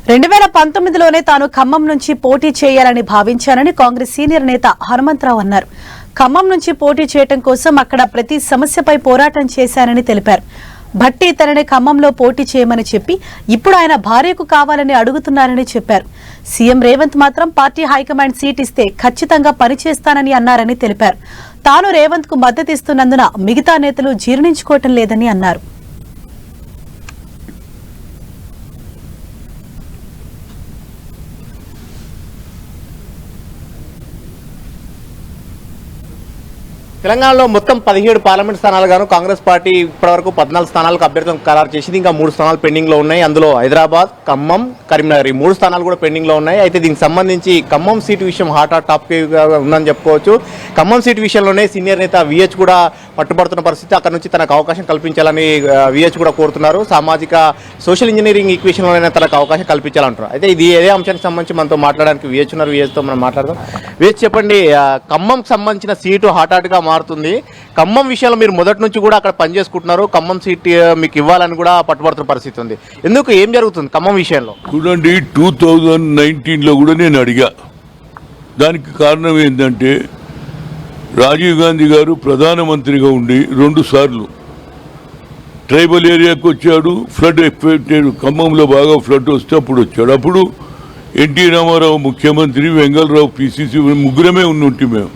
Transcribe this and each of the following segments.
2019లోనే తాను ఖమ్మం నుంచి పోటీ చేయాలని భావించానని కాంగ్రెస్ సీనియర్ నేత హనుమంతరావు అన్నారు. ఖమ్మం నుంచి పోటీ చేయడం కోసం అక్కడ ప్రతి సమస్యపై పోరాటం చేశానని తెలిపారు. భట్టి తనని ఖమ్మంలో పోటీ చేయమని చెప్పి ఇప్పుడు ఆయన భార్యకు కావాలని అడుగుతున్నారని చెప్పారు. సీఎం రేవంత్ మాత్రం పార్టీ హైకమాండ్ సీట్ ఇస్తే ఖచ్చితంగా పనిచేస్తానని అన్నారని తెలిపారు. తాను రేవంత్ కు మద్దతిస్తున్నందున మిగతా నేతలు జీర్ణించుకోవటం లేదని అన్నారు. తెలంగాణలో మొత్తం 17 పార్లమెంట్ స్థానాలు గాను కాంగ్రెస్ పార్టీ ఇప్పటివరకు 14 స్థానాలకు అభ్యర్థులను ఖరారు చేసింది. ఇంకా 3 స్థానాలు పెండింగ్ లో ఉన్నాయి. అందులో హైదరాబాద్, ఖమ్మం, కరీంనగర్ ఈ 3 స్థానాలు కూడా పెండింగ్ లో ఉన్నాయి. అయితే దీనికి సంబంధించి ఖమ్మం సీటు విషయం హాట్ టాపిక్ ఉందని చెప్పుకోవచ్చు. ఖమ్మం సీటు విషయంలోనే సీనియర్ నేత విహెచ్ కూడా పట్టుబడుతున్న పరిస్థితి. అక్కడ నుంచి తనకు అవకాశం కల్పించాలని విహెచ్ కూడా కోరుతున్నారు. సామాజిక సోషల్ ఇంజనీరింగ్ ఈక్వేషన్లోనే తనకు అవకాశం కల్పించాలంటున్నారు. అయితే ఇది ఏదే అంశానికి సంబంధించి మనతో మాట్లాడడానికి విహెచ్ ఉన్నారు. విహెచ్తో మనం మాట్లాడదాం. విహెచ్ చెప్పండి, ఖమ్మంకి సంబంధించిన సీటు హాట్గా మారుతుంది. ఖమ్మం విషయంలో మీరు మొదటి నుంచి కూడా అక్కడ పనిచేసుకుంటున్నారు. ఖమ్మం సీట్ మీకు ఇవ్వాలని కూడా పట్టుబడుతున్న పరిస్థితి ఉంది. ఎందుకు, ఏం జరుగుతుంది ఖమ్మం విషయంలో? చూడండి, 2019లో కూడా నేను అడిగా. దానికి కారణం ఏంటంటే రాజీవ్ గాంధీ గారు ప్రధానమంత్రిగా ఉండి 2 సార్లు ట్రైబల్ ఏరియాకి వచ్చాడు. ఫ్లడ్ ఎఫెక్టెడ్ ఖమ్మంలో బాగా ఫ్లడ్ వస్తే అప్పుడు వచ్చాడు. అప్పుడు ఎన్టీ రామారావు ముఖ్యమంత్రి, వెంగళరావు పిసిసి, ముగ్గురమే ఉన్నట్టు మేము.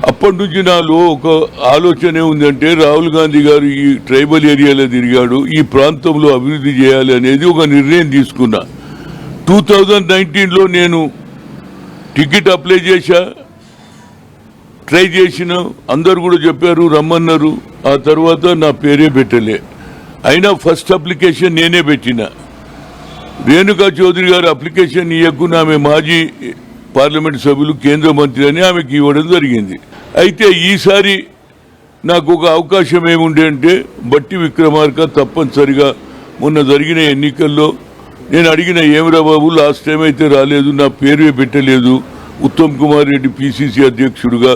అప్పటి నుంచి నాలో ఒక ఆలోచన ఉందంటే రాహుల్ గాంధీ గారు ఈ ట్రైబల్ ఏరియాలో తిరిగాడు, ఈ ప్రాంతంలో అభివృద్ధి చేయాలి అనేది ఒక నిర్ణయం తీసుకున్నా. 2019లో నేను టికెట్ అప్లై చేశా, ట్రై చేసిన, అందరు కూడా చెప్పారు, రమ్మన్నారు. ఆ తర్వాత నా పేరే పెట్టలే. అయినా ఫస్ట్ అప్లికేషన్ నేనే పెట్టిన. రేణుకా చౌదరి గారు అప్లికేషన్ ఇవ్వకుండా ఆమె మాజీ పార్లమెంట్ సభ్యులు, కేంద్ర మంత్రి అని ఆమెకి ఇవ్వడం జరిగింది. అయితే ఈసారి నాకు ఒక అవకాశం ఏముండే అంటే బట్టి విక్రమార్క తప్పనిసరిగా మొన్న జరిగిన ఎన్నికల్లో నేను అడిగిన, ఏమిరా బాబు లాస్ట్ టైం అయితే రాలేదు, నా పేరు పెట్టలేదు, ఉత్తమ్ కుమార్ రెడ్డి పిసిసి అధ్యక్షుడుగా.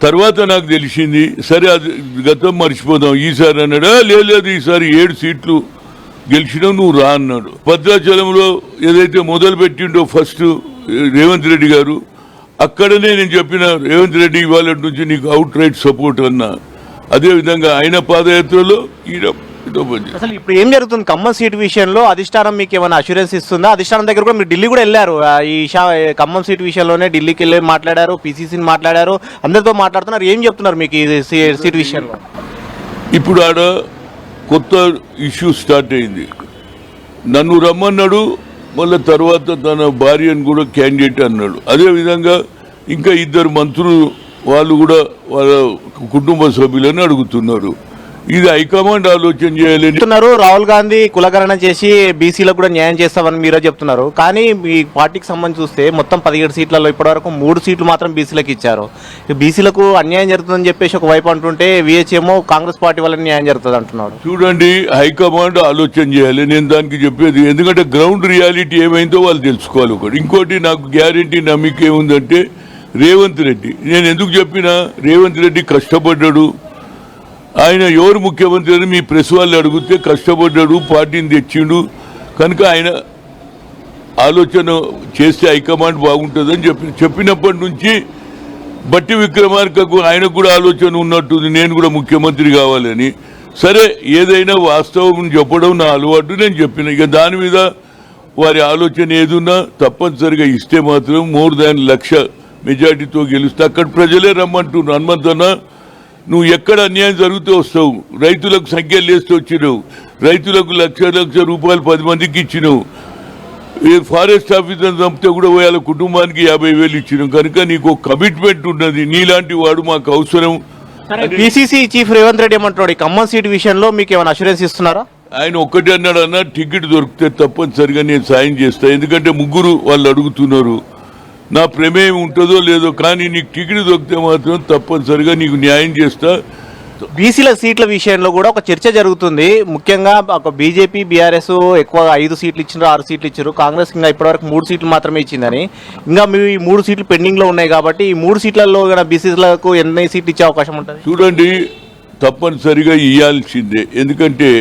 తర్వాత నాకు తెలిసింది, సరే అది గతం మర్చిపోదాం, ఈసారి అన్నాడా, లేదు ఈసారి 7 సీట్లు గెలిచినావు, నువ్వు రా అన్నాడు. భద్రాచలంలో ఏదైతే మొదలు పెట్టిండో ఫస్ట్ రేవంత్ రెడ్డి గారు, అక్కడనే నేను చెప్పిన, రేవంత్ రెడ్డి ఇవాళ నుంచి నీకు అవుట్ రైట్ సపోర్ట్ అన్నా. అదేవిధంగా ఆయన పాదయాత్రలో అసలు ఇప్పుడు ఏం జరుగుతుంది ఖమ్మం సీటు విషయంలో? అధిష్టానం మీకు ఏమైనా అష్యూరెన్స్ ఇస్తుందా? అధిష్టానం దగ్గర కూడా మీరు ఢిల్లీ కూడా వెళ్ళారు. ఈ ఖమ్మం సీటు విషయంలోనే ఢిల్లీకి వెళ్ళి మాట్లాడారు, పిసిసిని మాట్లాడారు, అందరితో మాట్లాడుతున్నారు. ఏం చెప్తున్నారు మీకు ఈ సీటు విషయంలో? ఇప్పుడు ఆడ కొత్త ఇష్యూ స్టార్ట్ అయింది. నన్ను రమ్మన్నాడు, మళ్ళీ తర్వాత తన భార్యను కూడా క్యాండిడేట్ అన్నాడు. అదేవిధంగా ఇంకా 2 మంత్రులు వాళ్ళు కూడా వాళ్ళ కుటుంబ సభ్యులని అడుగుతున్నారు. ఇది హైకమాండ్ ఆలోచన చేయాలి. రాహుల్ గాంధీ కులగణన చేసి బీసీలకు కూడా న్యాయం చేస్తామని మీరే చెప్తున్నారు. కానీ మీ పార్టీకి సంబంధించి చూస్తే మొత్తం 17 సీట్లలో ఇప్పటివరకు 3 సీట్లు మాత్రం బీసీలకు ఇచ్చారు. బీసీలకు అన్యాయం జరుగుతుందని చెప్పేసి ఒకవైపు అంటుంటే విహెచ్ ఏమో కాంగ్రెస్ పార్టీ వల్ల న్యాయం జరుగుతుంది అంటున్నాడు. చూడండి, హైకమాండ్ ఆలోచన చేయాలి. నేను దానికి చెప్పేది, ఎందుకంటే గ్రౌండ్ రియాలిటీ ఏమైందో వాళ్ళు తెలుసుకోవాలి. ఇంకోటి నాకు గ్యారంటీ నమ్మిక ఏముందంటే రేవంత్ రెడ్డి, నేను ఎందుకు చెప్పినా, రేవంత్ రెడ్డి కష్టపడ్డాడు. ఆయన ఎవరు ముఖ్యమంత్రి అని మీ ప్రెస్ వాళ్ళు అడిగితే కష్టపడ్డాడు, పార్టీని తెచ్చిండు. కనుక ఆయన ఆలోచన చేస్తే హైకమాండ్ బాగుంటుందని చెప్పినప్పటి నుంచి బట్టి విక్రమార్కకు ఆయనకు కూడా ఆలోచన ఉన్నట్టుంది, నేను కూడా ముఖ్యమంత్రి కావాలని. సరే, ఏదైనా వాస్తవం చెప్పడం నా అలవాటు, నేను చెప్పిన. ఇక దాని మీద వారి ఆలోచన ఏదున్నా తప్పనిసరిగా ఇస్తే మాత్రం మోర్ దాన్ 1,00,000 మెజార్టీతో గెలుస్తే అక్కడ ప్రజలే రమ్మంటున్నారు. హనుమంతన్న, నువ్వు ఎక్కడ అన్యాయం జరిగితే వస్తావు, రైతులకు సంఖ్యలు వేస్తే వచ్చినావు, రైతులకు లక్ష రూపాయలు 10 మందికి ఇచ్చినావు, ఫారెస్ట్ ఆఫీసర్ చంపితే కూడా వాళ్ళ కుటుంబానికి 50,000 ఇచ్చినావు. కనుక నీకు కమిట్మెంట్ ఉన్నది, నీలాంటి వాడు మాకు అవసరం. పిసిసి చీఫ్ రేవంత్ రెడ్డి ఏమంటున్నాడు, ఈ ఖమ్మం సీటు విషయంలో మీకు ఏమైనా అష్యూరెన్స్ ఇస్తున్నారా? ఆయన ఒక్కటే అన్నాడు, అన్న టికెట్ దొరికితే తప్పనిసరిగా నేను సాయం చేస్తా. ఎందుకంటే 3 వాళ్ళు అడుగుతున్నారు, నా ప్రమేయం ఉంటుందో లేదో, కానీ నీకు టికెట్ దొరికితే మాత్రం తప్పనిసరిగా నీకు న్యాయం చేస్తా. బీసీల సీట్ల విషయంలో కూడా ఒక చర్చ జరుగుతుంది. ముఖ్యంగా ఒక బీజేపీ, బీఆర్ఎస్ ఎక్కువ 5 సీట్లు ఇచ్చారు, 6 సీట్లు ఇచ్చారు. కాంగ్రెస్ ఇంకా ఇప్పటివరకు 3 సీట్లు మాత్రమే ఇచ్చిందని. ఇంకా మీ 3 సీట్లు పెండింగ్ లో ఉన్నాయి కాబట్టి ఈ 3 సీట్లలో బీసీలకు ఎన్ని సీట్లు ఇచ్చే అవకాశం ఉంటుంది? చూడండి, తప్పనిసరిగా ఇవ్వాల్సిందే. ఎందుకంటే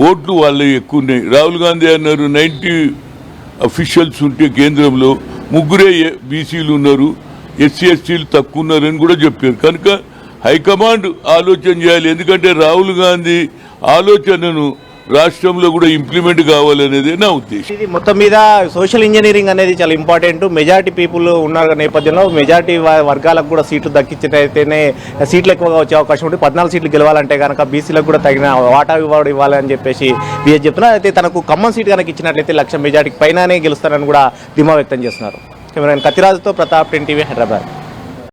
ఓట్లు వాళ్ళు ఎక్కువ ఉన్నాయి. రాహుల్ గాంధీ అన్నారు 90 అఫీషియల్స్ ఉంటే కేంద్రంలో ముగ్గురే బీసీలు ఉన్నారు, ఎస్సీ ఎస్టీలు తక్కువ ఉన్నారని కూడా చెప్పారు. కనుక హైకమాండ్ ఆలోచన చేయాలి. ఎందుకంటే రాహుల్ గాంధీ ఆలోచనను రాష్ట్రంలో కూడా ఇంప్లిమెంట్ కావాలనేదే నా ఉద్దేశం. ఇది మొత్తం మీద సోషల్ ఇంజనీరింగ్ అనేది చాలా ఇంపార్టెంట్. మెజారిటీ పీపుల్ ఉన్న నేపథ్యంలో మెజారిటీ వర్గాలకు కూడా సీట్లు దక్కించినట్టయితేనే సీట్లు ఎక్కువగా వచ్చే అవకాశం ఉంటుంది. 14 సీట్లు గెలవాలంటే కనుక బీసీలకు కూడా తగిన వాటా ఇవ్వాలని చెప్పేసి బీఎస్ చెప్తున్నారు. అయితే తనకు ఖమ్మం సీట్ కనుక ఇచ్చినట్లయితే 1,00,000 మెజారిటీకి పైననే గెలుస్తారని కూడా ధీమా వ్యక్తం చేస్తున్నారు. కెమెరామెన్ కత్తిరాజుతో ప్రతాప్, 10 టీవీ, హైదరాబాద్.